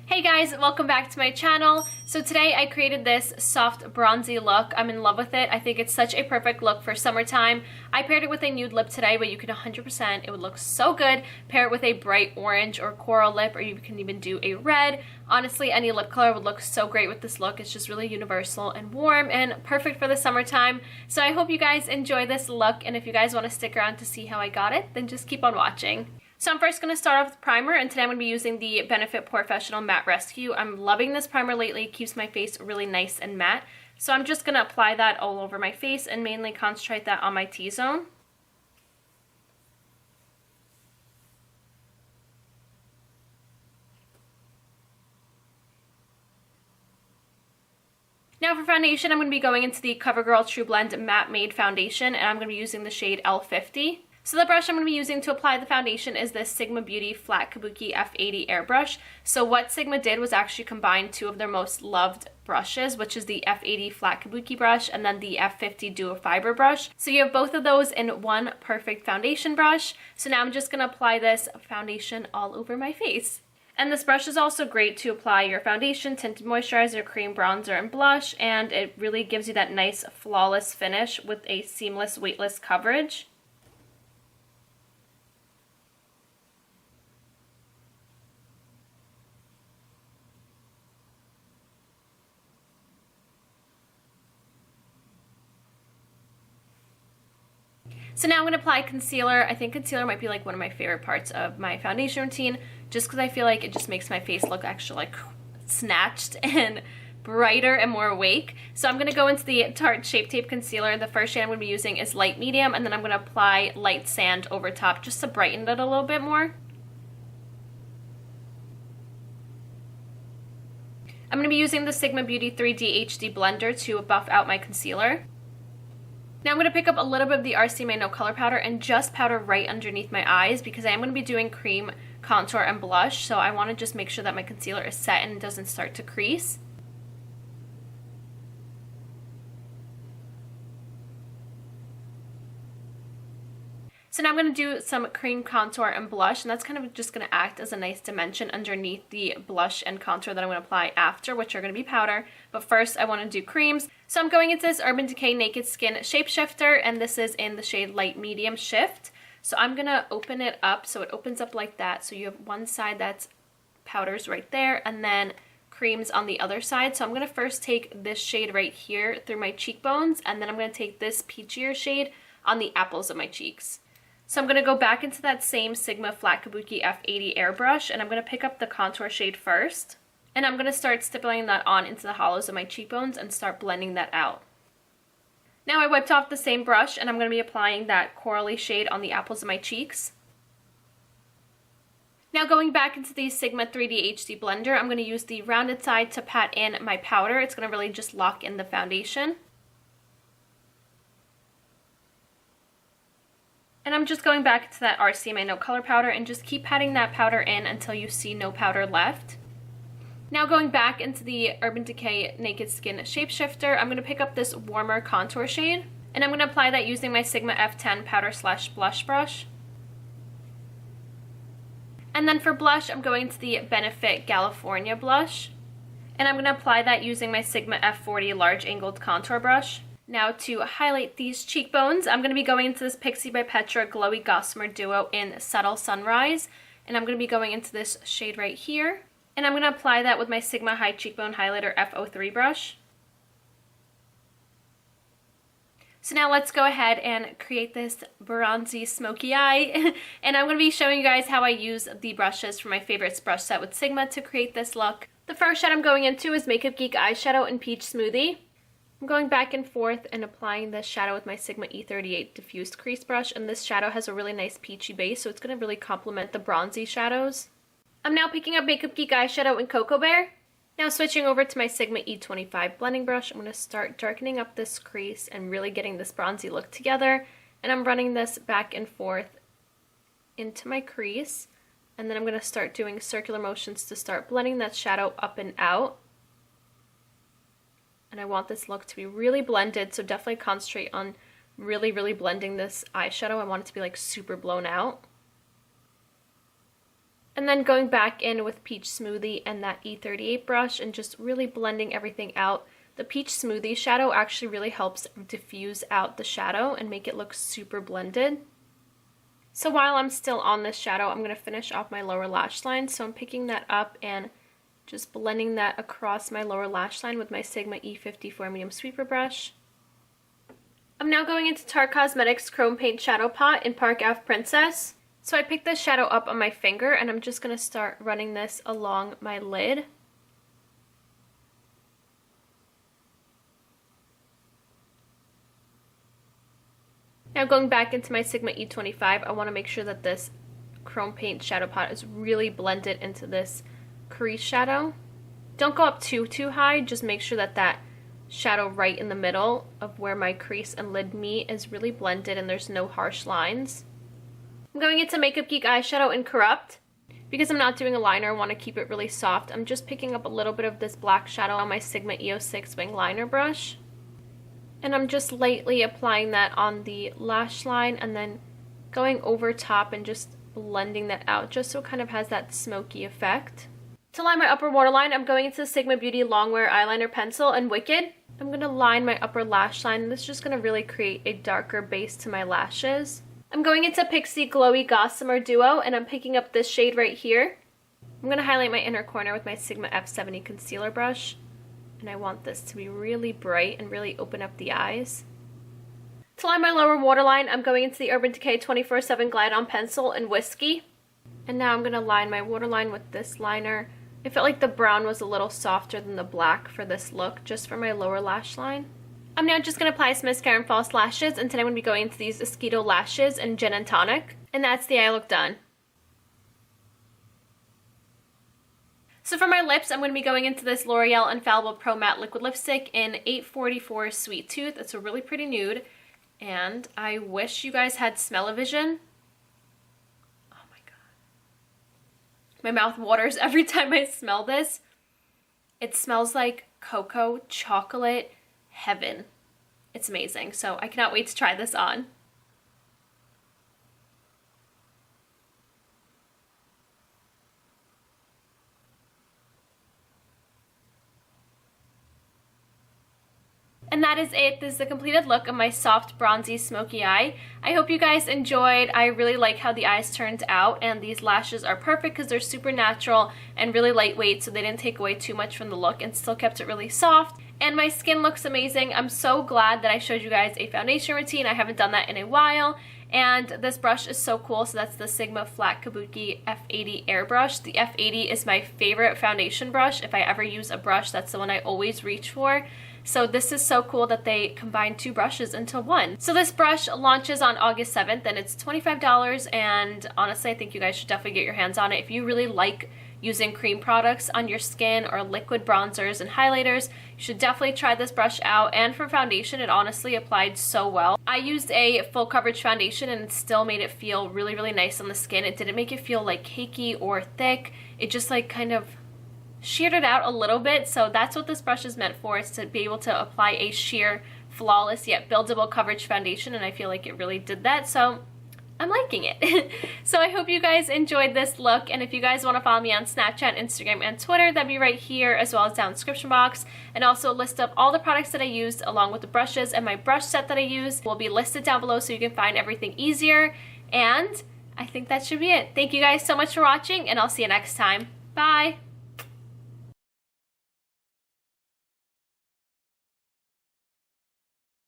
Hey guys, welcome back to my channel. So today I created this soft bronzy look. I'm in love with it. I think it's such a perfect look for summertime. I paired it with a nude lip today, but you can 100%, it would look so good. Pair it with a bright orange or coral lip, or you can even do a red. Honestly, any lip color would look so great with this look. It's just really universal and warm and perfect for the summertime. So I hope you guys enjoy this look, and if you guys want to stick around to see how I got it, then just keep on watching. So I'm first going to start off with primer, and today I'm going to be using the Benefit Professional Matte Rescue. I'm loving this primer lately. It keeps my face really nice and matte. So I'm just going to apply that all over my face and mainly concentrate that on my T-zone. Now for foundation, I'm going to be going into the CoverGirl True Blend Matte Made Foundation, and I'm going to be using the shade L50. So the brush I'm going to be using to apply the foundation is this Sigma Beauty Flat Kabuki F80 airbrush. So what Sigma did was actually combine two of their most loved brushes, which is the F80 Flat Kabuki brush and then the F50 Duo Fiber brush. So you have both of those in one perfect foundation brush. So now I'm just going to apply this foundation all over my face. And this brush is also great to apply your foundation, tinted moisturizer, cream, bronzer, and blush, and it really gives you that nice flawless finish with a seamless, weightless coverage. So now I'm going to apply concealer. I think concealer might be like one of my favorite parts of my foundation routine, just because I feel like it just makes my face look actually like snatched and brighter and more awake. So I'm going to go into the Tarte Shape Tape Concealer. The first shade I'm going to be using is light medium, and then I'm going to apply light sand over top just to brighten it a little bit more. I'm going to be using the Sigma Beauty 3D HD Blender to buff out my concealer. Now I'm going to pick up a little bit of the RCMA No Color Powder and just powder right underneath my eyes, because I am going to be doing cream, contour, and blush, so I want to just make sure that my concealer is set and it doesn't start to crease. So now I'm going to do some cream, contour, and blush, and that's kind of just going to act as a nice dimension underneath the blush and contour that I'm going to apply after, which are going to be powder. But first I want to do creams. So I'm going into this Urban Decay Naked Skin Shapeshifter, and this is in the shade Light Medium Shift. So I'm going to open it up so it opens up like that. So you have one side that's powders right there, and then creams on the other side. So I'm going to first take this shade right here through my cheekbones, and then I'm going to take this peachier shade on the apples of my cheeks. So I'm going to go back into that same Sigma Flat Kabuki F80 airbrush, and I'm going to pick up the contour shade first. And I'm going to start stippling that on into the hollows of my cheekbones and start blending that out. Now I wiped off the same brush, and I'm going to be applying that corally shade on the apples of my cheeks. Now going back into the Sigma 3D HD Blender, I'm going to use the rounded side to pat in my powder. It's going to really just lock in the foundation. And I'm just going back to that RCMA No Color Powder and just keep patting that powder in until you see no powder left. Now going back into the Urban Decay Naked Skin Shapeshifter, I'm going to pick up this warmer contour shade, and I'm going to apply that using my Sigma F10 Powder / Blush Brush. And then for blush, I'm going to the Benefit California Blush, and I'm going to apply that using my Sigma F40 Large Angled Contour Brush. Now to highlight these cheekbones, I'm going to be going into this Pixi by Petra Glowy Gossamer Duo in Subtle Sunrise, and I'm going to be going into this shade right here, and I'm going to apply that with my Sigma High Cheekbone Highlighter F03 brush. So now let's go ahead and create this bronzy smoky eye, and I'm going to be showing you guys how I use the brushes from my favorites brush set with Sigma to create this look. The first shade I'm going into is Makeup Geek Eyeshadow in Peach Smoothie. I'm going back and forth and applying this shadow with my Sigma E38 Diffused Crease Brush, and this shadow has a really nice peachy base, so it's going to really complement the bronzy shadows. I'm now picking up Makeup Geek Eyeshadow in Cocoa Bear. Now switching over to my Sigma E25 Blending Brush, I'm going to start darkening up this crease and really getting this bronzy look together, and I'm running this back and forth into my crease, and then I'm going to start doing circular motions to start blending that shadow up and out. And I want this look to be really blended, so definitely concentrate on really blending this eyeshadow. I want it to be like super blown out. And then going back in with Peach Smoothie and that E38 brush and just really blending everything out. The Peach Smoothie shadow actually really helps diffuse out the shadow and make it look super blended. So while I'm still on this shadow, I'm going to finish off my lower lash line. So I'm picking that up and just blending that across my lower lash line with my Sigma E54 medium sweeper brush. I'm now going into Tarte Cosmetics Chrome Paint Shadow Pot in Park Ave Princess. So I picked this shadow up on my finger and I'm just going to start running this along my lid. Now going back into my Sigma E25, I want to make sure that this Chrome Paint Shadow Pot is really blended into this crease shadow. Don't go up too high, just make sure that that shadow right in the middle of where my crease and lid meet is really blended and there's no harsh lines. I'm going into Makeup Geek eyeshadow in Corrupt. Because I'm not doing a liner, I want to keep it really soft. I'm just picking up a little bit of this black shadow on my Sigma E06 wing liner brush. And I'm just lightly applying that on the lash line and then going over top and just blending that out just so it kind of has that smoky effect. To line my upper waterline, I'm going into the Sigma Beauty Longwear Eyeliner Pencil in Wicked. I'm going to line my upper lash line and this is just going to really create a darker base to my lashes. I'm going into Pixie Glowy Gossamer Duo and I'm picking up this shade right here. I'm going to highlight my inner corner with my Sigma F70 concealer brush. And I want this to be really bright and really open up the eyes. To line my lower waterline, I'm going into the Urban Decay 24/7 Glide On Pencil in Whiskey. And now I'm going to line my waterline with this liner. I felt like the brown was a little softer than the black for this look, just for my lower lash line. I'm now just going to apply some mascara and false lashes, and today I'm going to be going into these Esquito Lashes in Gin and Tonic. And that's the eye look done. So for my lips, I'm going to be going into this L'Oreal Infallible Pro Matte Liquid Lipstick in 844 Sweet Tooth. It's a really pretty nude, and I wish you guys had smell-o-vision. Oh my god. My mouth waters every time I smell this. It smells like cocoa, chocolate, heaven. It's amazing, so I cannot wait to try this on. And that is it. This is the completed look of my soft, bronzy, smoky eye. I hope you guys enjoyed. I really like how the eyes turned out, and these lashes are perfect because they're super natural and really lightweight, so they didn't take away too much from the look and still kept it really soft. And my skin looks amazing. I'm so glad that I showed you guys a foundation routine. I haven't done that in a while. And this brush is so cool. So that's the Sigma Flat Kabuki F80 Airbrush. The F80 is my favorite foundation brush. If I ever use a brush, that's the one I always reach for. So this is so cool that they combine two brushes into one. So this brush launches on August 7th and it's $25, and honestly I think you guys should definitely get your hands on it. If you really like using cream products on your skin or liquid bronzers and highlighters, you should definitely try this brush out. And for foundation, it honestly applied so well. I used a full coverage foundation and it still made it feel really, really nice on the skin. It didn't make it feel like cakey or thick. It just like kind of sheared it out a little bit. So that's what this brush is meant for. It's to be able to apply a sheer, flawless yet buildable coverage foundation, and I feel like it really did that. So I'm liking it. So I hope you guys enjoyed this look, and if you guys want to follow me on Snapchat, Instagram, and Twitter, that'd be right here, as well as down in the description box. And also a list of all the products that I used along with the brushes and my brush set that I used will be listed down below so you can find everything easier. And I think that should be it. Thank you guys so much for watching, and I'll see you next time. Bye!